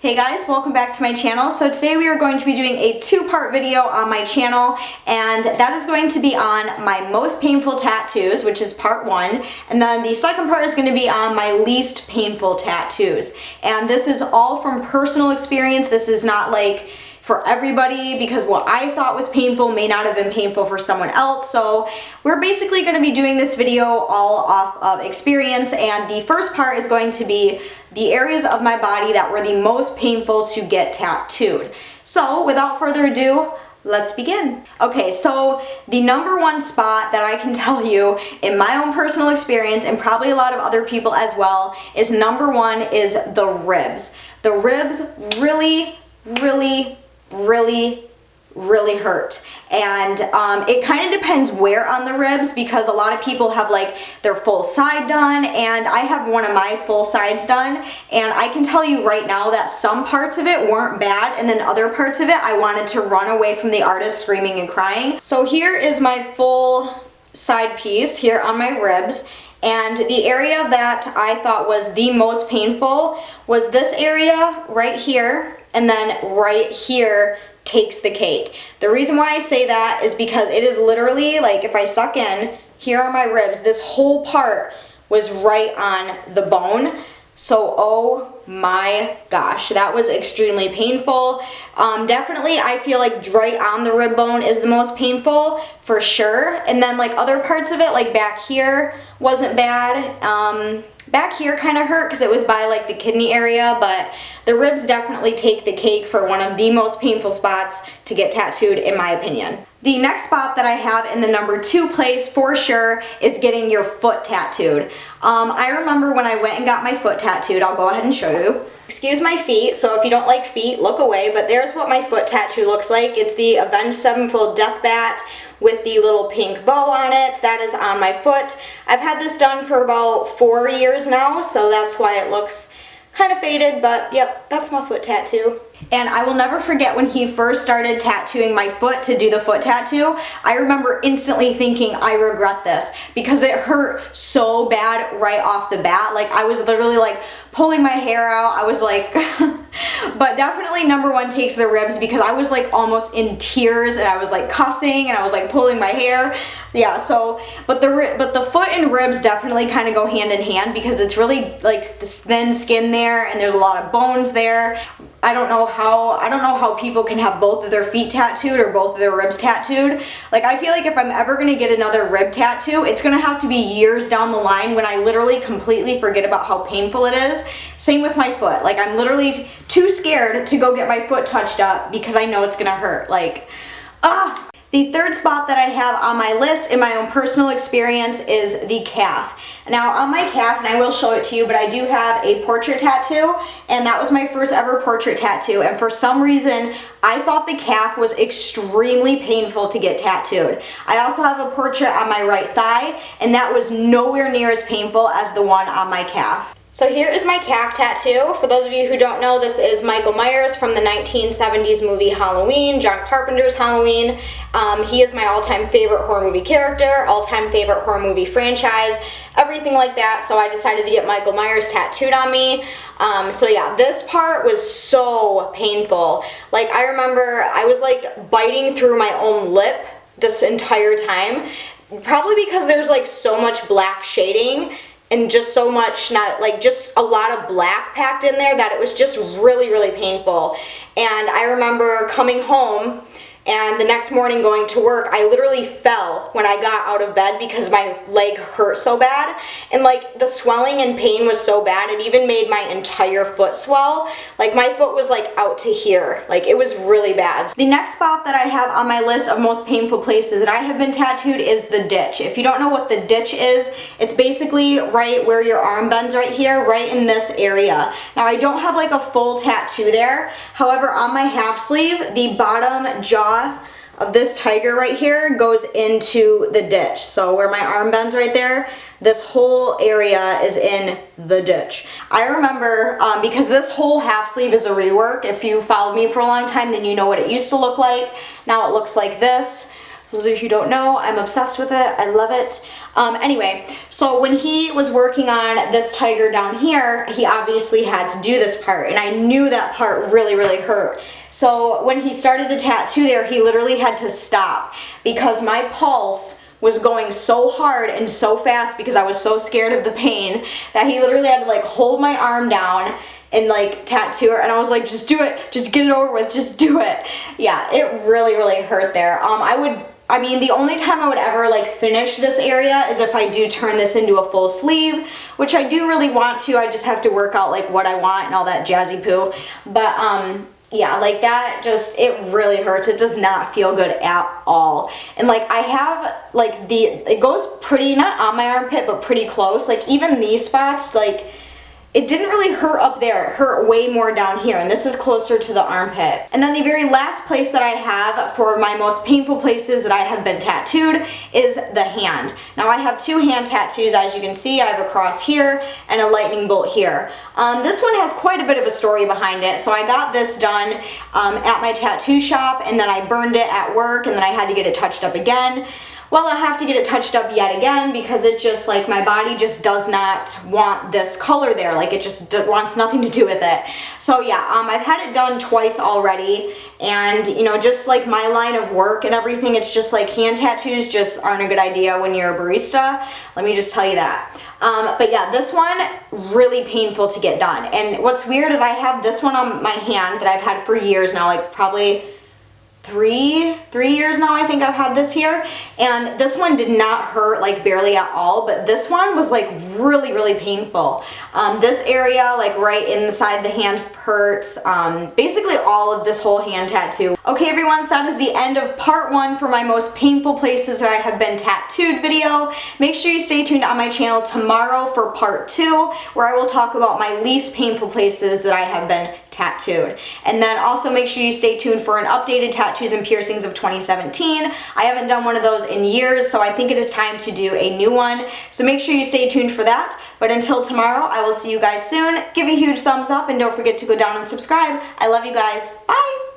Hey guys, welcome back to my channel. So today we are going to be doing a two-part video on my channel, and that is going to be on my most painful tattoos, which is part one, and then the second part is going to be on my least painful tattoos. And this is all from personal experience. This is not like for everybody, because what I thought was painful may not have been painful for someone else. So we're basically going to be doing this video all off of experience, and the first part is going to be the areas of my body that were the most painful to get tattooed. So without further ado, let's begin. Okay, so the number one spot that I can tell you in my own personal experience, and probably a lot of other people as well, is number one is the ribs. The ribs really hurt, and it kind of depends where on the ribs, because a lot of people have like their full side done, and I have one of my full sides done, and I can tell you right now that some parts of it weren't bad, and then other parts of it I wanted to run away from the artist screaming and crying. So here is my full side piece here on my ribs, and the area that I thought was the most painful was this area right here, and then right here takes the cake. The reason why I say that is because it is literally like, if I suck in, here are my ribs, this whole part was right on the bone. So oh my gosh, that was extremely painful. Definitely I feel like right on the rib bone is the most painful for sure. And then like other parts of it, like back here wasn't bad. Back here kind of hurt because it was by like the kidney area, but the ribs definitely take the cake for one of the most painful spots to get tattooed, in my opinion. The next spot that I have in the number two place for sure is getting your foot tattooed. I remember when I went and got my foot tattooed, I'll go ahead and show you. Excuse my feet, so if you don't like feet, look away, but there's what my foot tattoo looks like. It's the Avenged Sevenfold Death Bat with the little pink bow on it. That is on my foot. I've had this done for about 4 years now, so that's why it looks kind of faded, but yep, that's my foot tattoo. And I will never forget when he first started tattooing my foot to do the foot tattoo. I remember instantly thinking, I regret this, because it hurt so bad right off the bat. Like I was literally like pulling my hair out. I was like, but definitely number one takes the ribs, because I was like almost in tears, and I was like cussing, and I was like pulling my hair. Yeah, so, but the foot and ribs definitely kind of go hand in hand, because it's really like this thin skin there, and there's a lot of bones there. I don't know how people can have both of their feet tattooed or both of their ribs tattooed. Like I feel like if I'm ever gonna get another rib tattoo, it's gonna have to be years down the line when I literally completely forget about how painful it is. Same with my foot. Like I'm literally too scared to go get my foot touched up because I know it's gonna hurt. Like, ah! The third spot that I have on my list in my own personal experience is the calf. Now on my calf, and I will show it to you, but I do have a portrait tattoo, and that was my first ever portrait tattoo, and for some reason I thought the calf was extremely painful to get tattooed. I also have a portrait on my right thigh, and that was nowhere near as painful as the one on my calf. So here is my calf tattoo. For those of you who don't know, this is Michael Myers from the 1970s movie Halloween, John Carpenter's Halloween. He is my all-time favorite horror movie character, all-time favorite horror movie franchise, everything like that. So I decided to get Michael Myers tattooed on me. So yeah, this part was so painful. Like I remember I was like biting through my own lip this entire time, probably because there's like so much black shading and just so much, not like just a lot of black packed in there, that it was just really painful. And I remember coming home and the next morning going to work, I literally fell when I got out of bed because my leg hurt so bad. And like the swelling and pain was so bad, it even made my entire foot swell. Like my foot was like out to here. Like it was really bad. The next spot that I have on my list of most painful places that I have been tattooed is the ditch. If you don't know what the ditch is, it's basically right where your arm bends right here, right in this area. Now I don't have like a full tattoo there. However, on my half sleeve, the bottom jaw of this tiger right here goes into the ditch. So where my arm bends right there, this whole area is in the ditch. I remember, because this whole half sleeve is a rework. If you followed me for a long time, then you know what it used to look like. Now it looks like this. Those of you who don't know, I'm obsessed with it. I love it. Anyway, so when he was working on this tiger down here, he obviously had to do this part, and I knew that part really, really hurt. So when he started to tattoo there, he literally had to stop because my pulse was going so hard and so fast because I was so scared of the pain that he literally had to like hold my arm down and like tattoo her, and I was like, just do it, just get it over with, just do it. Yeah, it really, really hurt there. I mean, the only time I would ever like finish this area is if I do turn this into a full sleeve, which I do really want to. I just have to work out like what I want and all that jazzy poo. But yeah, like that just, it really hurts. It does not feel good at all. And like I have like it goes pretty, not on my armpit, but pretty close. Like even these spots, like it didn't really hurt up there. It hurt way more down here, and this is closer to the armpit. And then the very last place that I have for my most painful places that I have been tattooed is the hand. Now I have two hand tattoos, as you can see. I have a cross here and a lightning bolt here. This one has quite a bit of a story behind it. So I got this done at my tattoo shop, and then I burned it at work, and then I had to get it touched up again. Well, I have to get it touched up yet again because it just, like, my body just does not want this color there. Like, it just wants nothing to do with it. So, yeah, I've had it done twice already. And, you know, just like my line of work and everything, it's just like hand tattoos just aren't a good idea when you're a barista. Let me just tell you that. But yeah, this one, really painful to get done. And what's weird is I have this one on my hand that I've had for years now, like probably three years now I think I've had this here, and this one did not hurt like barely at all, but this one was like really, really painful. This area, like right inside the hand, hurts. Basically all of this whole hand tattoo. Okay everyone, so that is the end of part 1 for my most painful places that I have been tattooed video. Make sure you stay tuned on my channel tomorrow for part 2, where I will talk about my least painful places that I have been tattooed. And then also make sure you stay tuned for an updated tattoos and piercings of 2017. I haven't done one of those in years, so I think it is time to do a new one. So make sure you stay tuned for that. But until tomorrow, I will see you guys soon. Give a huge thumbs up and don't forget to go down and subscribe. I love you guys. Bye!